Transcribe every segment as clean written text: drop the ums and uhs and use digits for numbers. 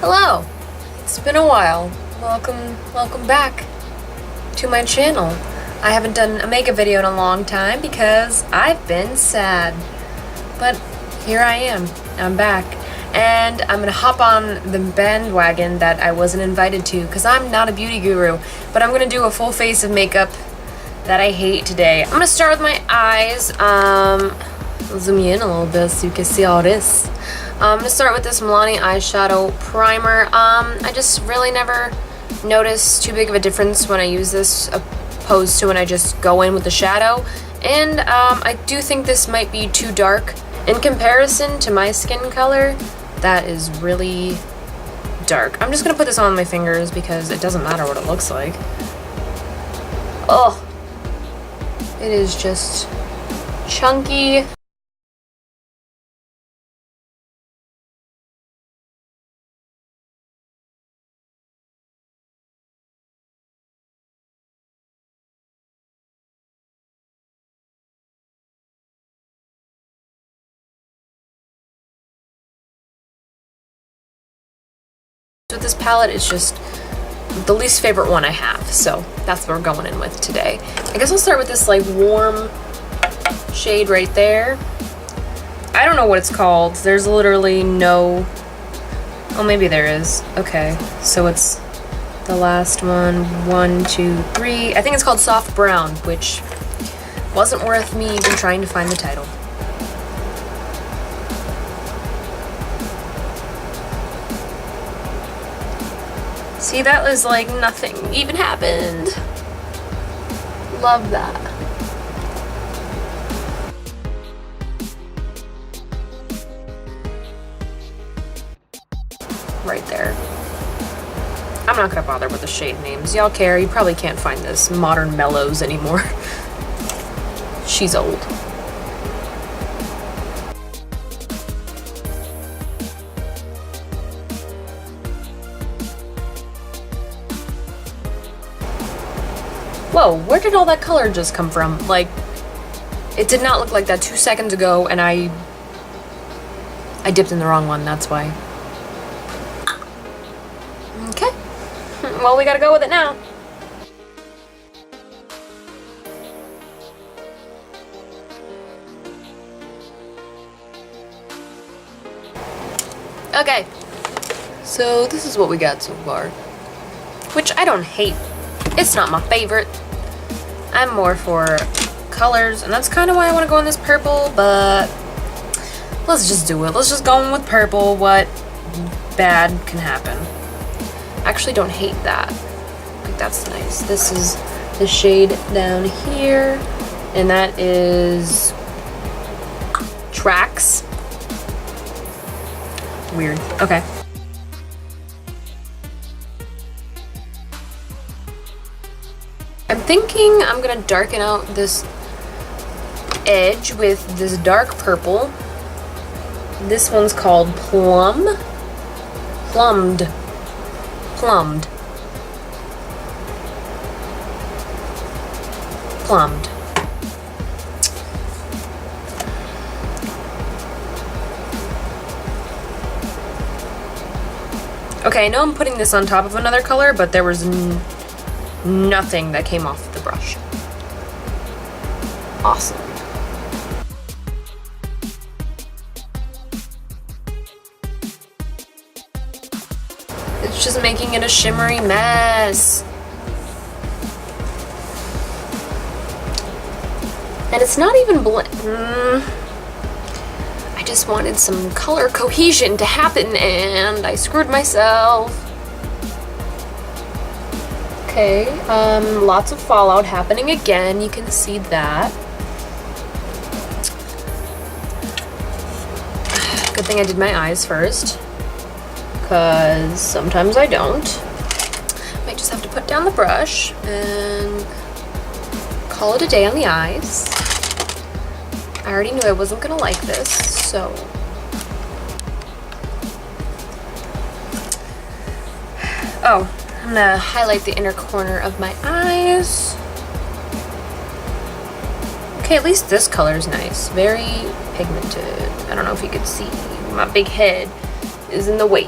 Hello! It's been a while. Welcome back to my channel. I haven't done a makeup video in a long time because I've been sad. But here I am. I'm back. And I'm gonna hop on the bandwagon that I wasn't invited to because I'm not a beauty guru. But I'm gonna do a full face of makeup that I hate today. I'm gonna start with my eyes. I'll zoom you in a little bit so you can see all this. I'm gonna start with this Milani eyeshadow primer. I just really never notice too big of a difference when I use this opposed to when I just go in with the shadow. And I do think this might be too dark. In comparison to my skin color, that is really dark. I'm just gonna put this on my fingers because it doesn't matter what it looks like. Oh, it is just chunky. With this palette, it's just the least favorite one I have, so that's what we're going in with today. I guess I'll start with this like warm shade right there. I don't know what it's called. There's literally no... Oh, maybe there is. Okay, so it's the last one. 1, 2, 3. I think it's called Soft Brown, which wasn't worth me even trying to find the title. See, that was like nothing even happened. Love that. Right there. I'm not gonna bother with the shade names. Y'all care? You probably can't find this Modern Mellows anymore. She's old. Whoa, where did all that color just come from? Like, it did not look like that 2 seconds ago, and I dipped in the wrong one, that's why. Okay. Well, we gotta go with it now. Okay. So, this is what we got so far. Which I don't hate. It's not my favorite. I'm more for colors, and that's kind of why I want to go in this purple, but let's just do it. Let's just go in with purple. What bad can happen? I actually don't hate that. Like, that's nice. This is the shade down here, and that is Tracks. Weird. Okay. I'm thinking I'm gonna darken out this edge with this dark purple. This one's called Plumbed. Okay, I know I'm putting this on top of another color, but there was nothing that came off the brush. Awesome. It's just making it a shimmery mess. And it's not even I just wanted some color cohesion to happen and I screwed myself. Okay, lots of fallout happening again. You can see that. Good thing I did my eyes first, because sometimes I don't. Might just have to put down the brush and call it a day on the eyes. I already knew I wasn't gonna like this, so. Oh. I'm gonna highlight the inner corner of my eyes. Okay, at least this color is nice. Very pigmented. I don't know if you could see. My big head is in the way.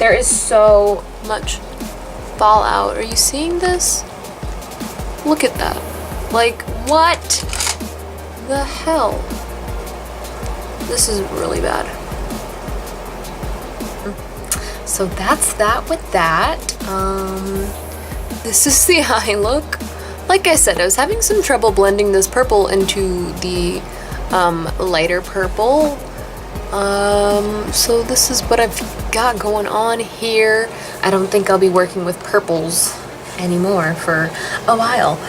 There is so much fallout. Are you seeing this? Look at that. Like, what the hell? This is really bad. So that's that with that. This is the eye look. Like I said, I was having some trouble blending this purple into the lighter purple. So this is what I've got going on here. I don't think I'll be working with purples anymore for a while.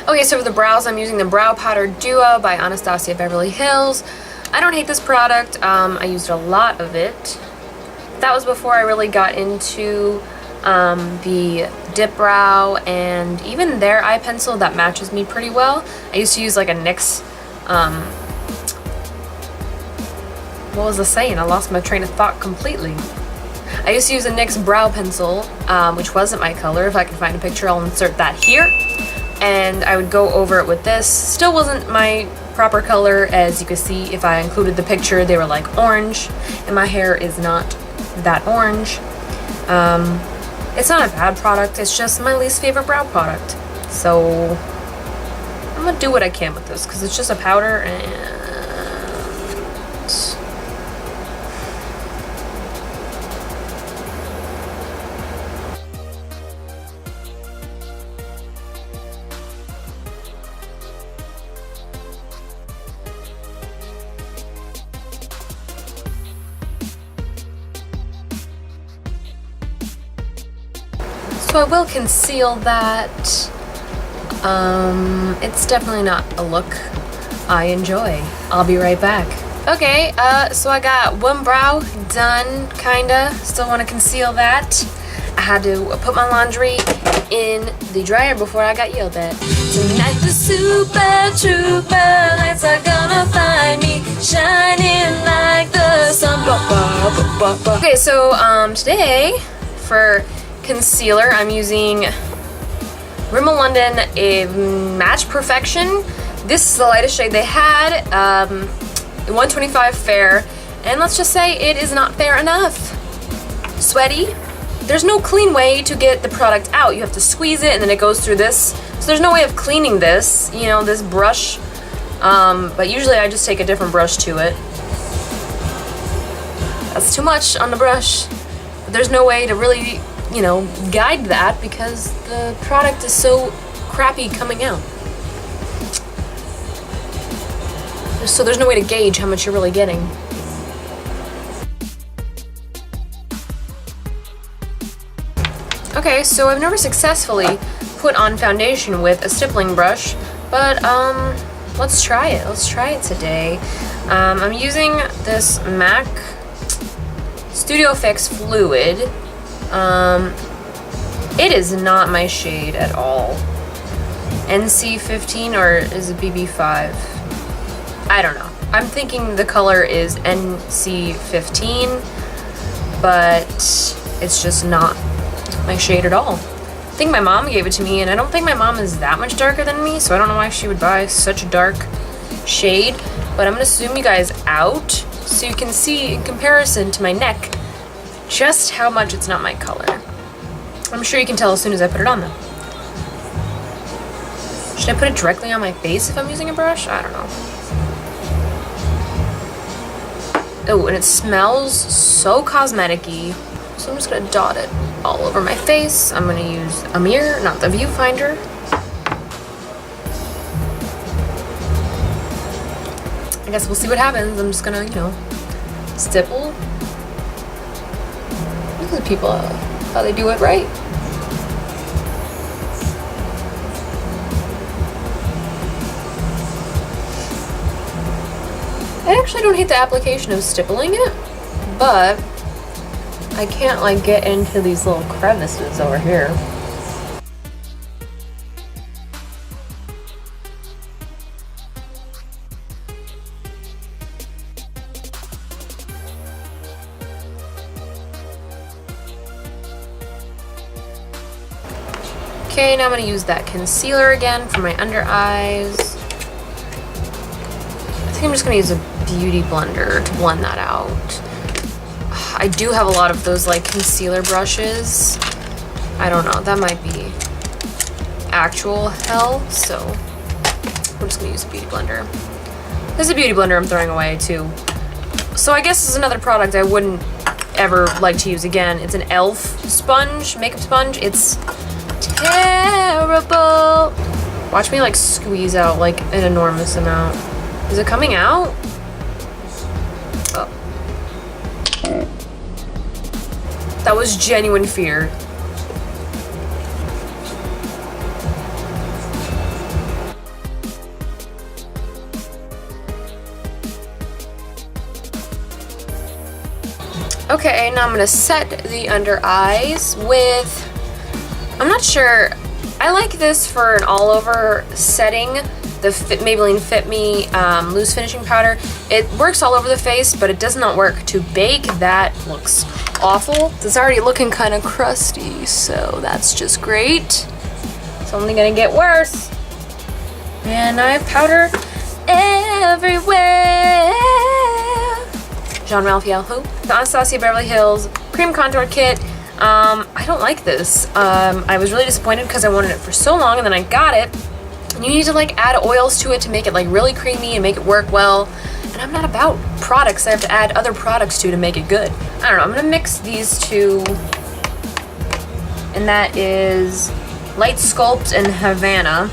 Okay, so for the brows, I'm using the Brow Powder Duo by Anastasia Beverly Hills. I don't hate this product. I used a lot of it. That was before I really got into the dip brow and even their eye pencil that matches me pretty well. I used to use like a NYX, what was I saying? I lost my train of thought completely. I used to use a NYX brow pencil, which wasn't my color. If I can find a picture, I'll insert that here. And I would go over it with this. Still wasn't my proper color. As you can see, if I included the picture, they were like orange, and my hair is not that orange. It's not a bad product, it's just my least favorite brow product. So I'm gonna do what I can with this because it's just a powder and so I will conceal that. It's definitely not a look I enjoy. I'll be right back. Okay, so I got one brow done, kinda. Still want to conceal that. I had to put my laundry in the dryer before I got yelled at. Tonight the super trooper lights are gonna find me shining like the sun. Okay, so today for concealer, I'm using Rimmel London Match Perfection. This is the lightest shade they had, 125 fair, and let's just say it is not fair enough. Sweaty. There's no clean way to get the product out. You have to squeeze it and then it goes through this. So there's no way of cleaning this, you know, this brush. But usually I just take a different brush to it. That's too much on the brush. But there's no way to really, you know, guide that because the product is so crappy coming out. So there's no way to gauge how much you're really getting. Okay, so I've never successfully put on foundation with a stippling brush, but let's try it. Let's try it today. I'm using this MAC Studio Fix Fluid. It is not my shade at all. NC15 or is it BB5? I don't know. I'm thinking the color is NC15, but it's just not my shade at all. I think my mom gave it to me, and I don't think my mom is that much darker than me, so I don't know why she would buy such a dark shade, but I'm gonna zoom you guys out so you can see in comparison to my neck just how much it's not my color. I'm sure you can tell as soon as I put it on though. Should I put it directly on my face if I'm using a brush? I don't know. Oh, and it smells so cosmetic-y. So I'm just gonna dot it all over my face. I'm gonna use a mirror, not the viewfinder. I guess we'll see what happens. I'm just gonna, you know, stipple. Look at the people, how they do it right. I actually don't hate the application of stippling it, but I can't like get into these little crevices over here. Okay, now I'm going to use that concealer again for my under eyes. I think I'm just going to use a beauty blender to blend that out. I do have a lot of those like concealer brushes. I don't know, that might be actual hell, so I'm just gonna use a beauty blender. There's a beauty blender I'm throwing away too. So I guess this is another product I wouldn't ever like to use again. It's an e.l.f. sponge, makeup sponge. It's terrible. Watch me like squeeze out like an enormous amount. Is it coming out? Oh. That was genuine fear. Okay, now I'm gonna set the under eyes with, I'm not sure, I like this for an all over setting, the Maybelline Fit Me loose finishing powder. It works all over the face, but it does not work to bake. That looks awful. It's already looking kind of crusty, so that's just great. It's only gonna get worse. And I have powder everywhere. Jean Ralphio, who? The Anastasia Beverly Hills Cream Contour Kit. I don't like this. I was really disappointed because I wanted it for so long and then I got it. And you need to like add oils to it to make it like really creamy and make it work well. And I'm not about products I have to add other products to make it good. I don't know, I'm gonna mix these two. And that is Light Sculpt and Havana.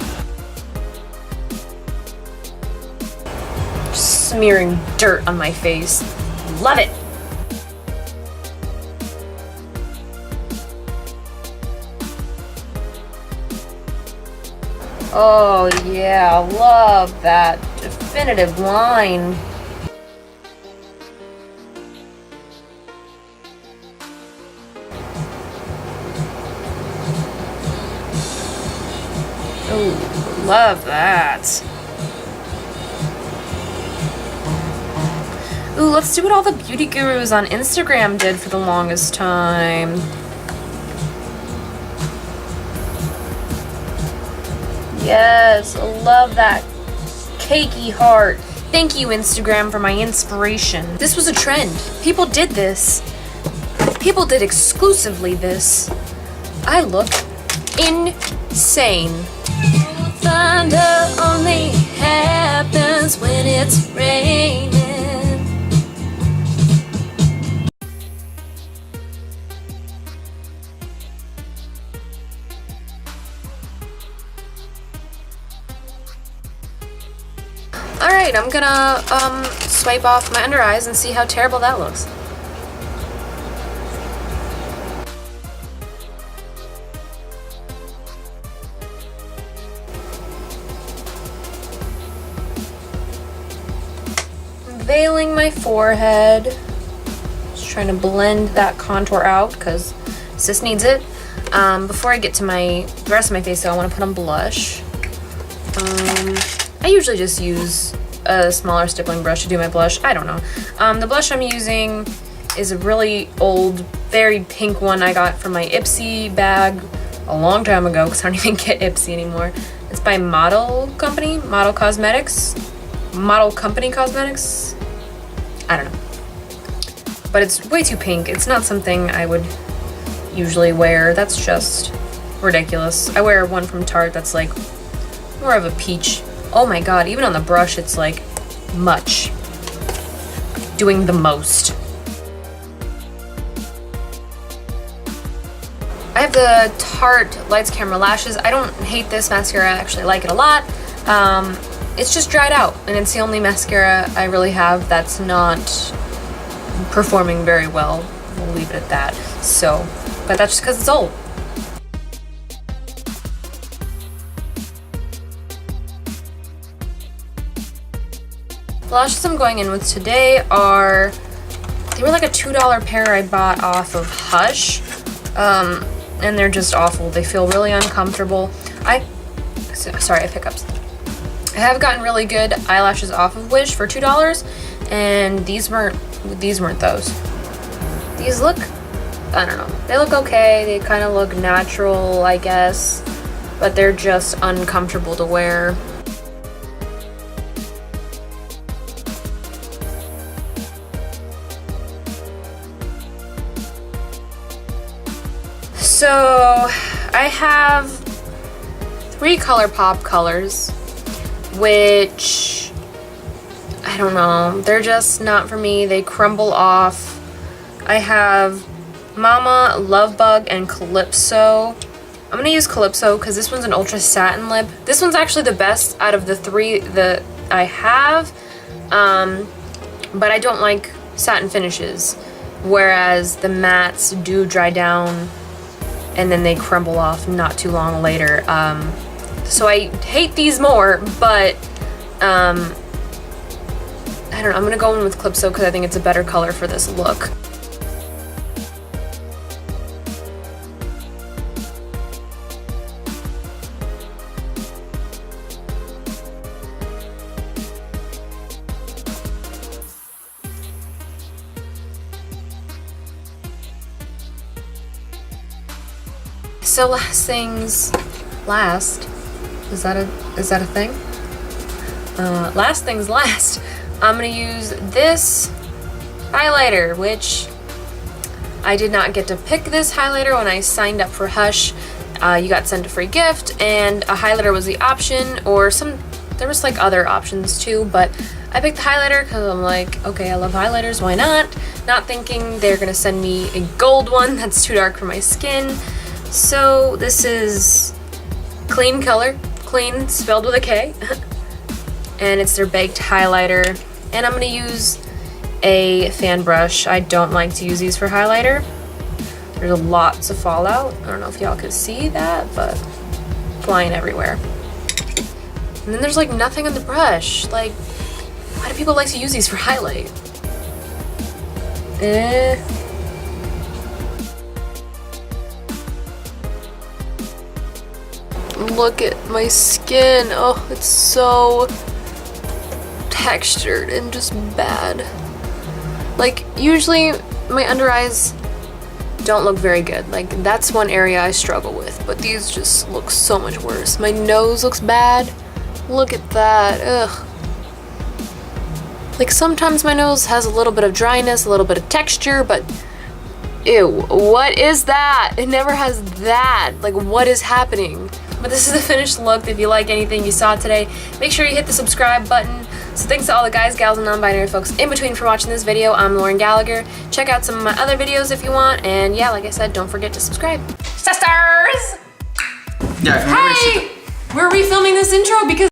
Just smearing dirt on my face. Love it. Oh yeah, love that definitive line. Oh, love that. Ooh, let's do what all the beauty gurus on Instagram did for the longest time. Yes, I love that cakey heart. Thank you, Instagram, for my inspiration. This was a trend. People did this. People did exclusively this. I look insane. Thunder only happens when it's raining. Alright, I'm gonna swipe off my under eyes and see how terrible that looks. I'm veiling my forehead. Just trying to blend that contour out because sis needs it. Before I get to the rest of my face though, I want to put on blush. I usually just use a smaller stippling brush to do my blush. I don't know. The blush I'm using is a really old, very pink one I got from my Ipsy bag a long time ago because I don't even get Ipsy anymore. It's by Model Company Cosmetics. I don't know. But it's way too pink. It's not something I would usually wear. That's just ridiculous. I wear one from Tarte that's like more of a peach. Oh my god, even on the brush it's like much. Doing the most. I have the Tarte Lights Camera Lashes. I don't hate this mascara, I actually like it a lot. It's just dried out and it's the only mascara I really have that's not performing very well. We'll leave it at that. So, but that's just because it's old. The lashes I'm going in with today they were like a $2 pair I bought off of Hush, and they're just awful. They feel really uncomfortable. Sorry, I hiccups. I have gotten really good eyelashes off of Wish for $2, and these weren't those. These look, I don't know, they look okay. They kind of look natural, I guess, but they're just uncomfortable to wear. So I have 3 ColourPop colors, which I don't know, they're just not for me. They crumble off. I have Mama, Lovebug, and Calypso. I'm gonna use Calypso because this one's an ultra satin lip. This one's actually the best out of the 3 that I have, but I don't like satin finishes, whereas the mattes do dry down and then they crumble off not too long later. So I hate these more, but I don't know, I'm gonna go in with Calypso because I think it's a better color for this look. So last things last, is that a thing? Last things last, I'm gonna use this highlighter, which I did not get to pick this highlighter when I signed up for Hush. You got sent a free gift, and a highlighter was the option, or there was like other options too, but I picked the highlighter because I'm like, okay, I love highlighters, why not? Not thinking they're gonna send me a gold one that's too dark for my skin. So this is Clean Color, clean spelled with a K, and it's their baked highlighter, and I'm gonna use a fan brush. I don't like to use these for highlighter. There's lots of fallout. I don't know if y'all could see that, but flying everywhere. And then there's like nothing on the brush. Like, why do people like to use these for highlight? Look at my skin. Oh, it's so textured and just bad. Like, usually my under eyes don't look very good. Like, that's one area I struggle with, but these just look so much worse. My nose looks bad. Look at that. Ugh. Like, sometimes my nose has a little bit of dryness, a little bit of texture, but ew, what is that? It never has that. Like, what is happening? But this is the finished look. If you like anything you saw today, make sure you hit the subscribe button. So thanks to all the guys, gals, and non-binary folks in between for watching this video. I'm Lauren Gallagher. Check out some of my other videos if you want. And yeah, like I said, don't forget to subscribe. Sisters! Yeah, hey! We're refilming this intro because